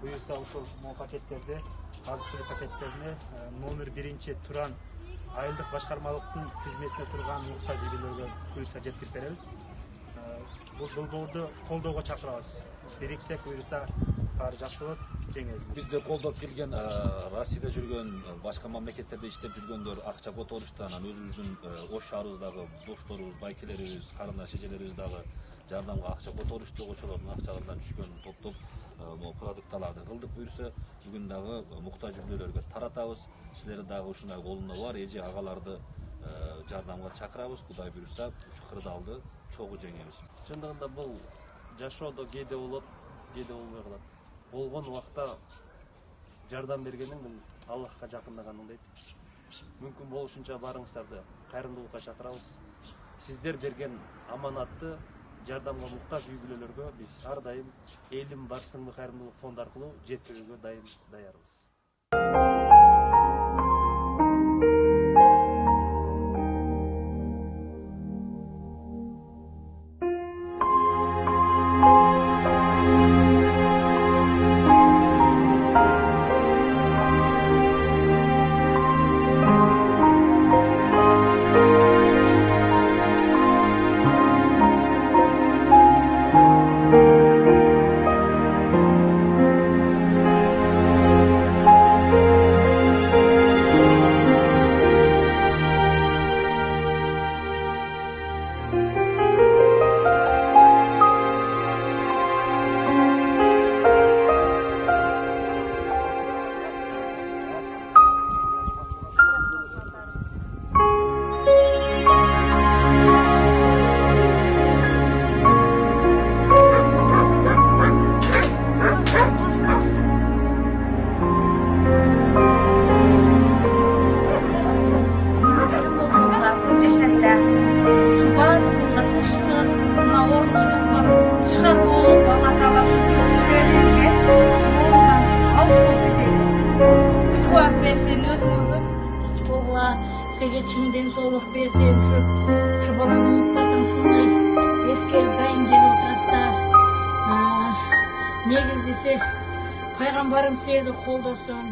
буюрса ошол пакеттерди, азык-түлүк пакеттерине номер 1 Туран айылдык башкармалыктын тизмесине турган муктаж үйлөргө буюрса жеткирип беребиз. Бул долбоорду колдоого чакырабыз. Бириксек буюрса баары жакшы болот, жеңебиз. Бизди колдоп келген Россияда жүргөн, башка мамлекеттерде иштеп жүргөндөр акча которуштан, анан өзүбүздүн ош шаарыбыздагы досторубуз, байкелерибиз, карындаш эжелерибиз дагы жардамга акча которушту, ошолордун акчаларынан түшкөн топтоп продукталарды кылдык буюрса, бүгүн дагы муктаж үйлөргө таратабыз. Силер дагы ушундай колунда бар эже агаларды жардамга чакырабыз. Кудай буюрса, кырдаалды чогуу жеңебиз. Чындыгында бул жашоодо кээде болот, кээде болбой калат. Болгон убакта жардам бергениң бул Аллахка жакындаганың дейт. Мүмкүн болушунча барыңыздарды кайрымдуулукка чакырабыз. Сиздер берген аманатты жардамга муктаж үй бүлөлөргө биз ар дайым Элим барсыңбы кайрымдуулук фонду аркылуу жеткирүүгө даярбыз. Sege çiğden soğuk bersen şu balanı unutmasam şunday eskerip dayım gelip oturastar. Negiz bize Peygamberim sevdi koldosun.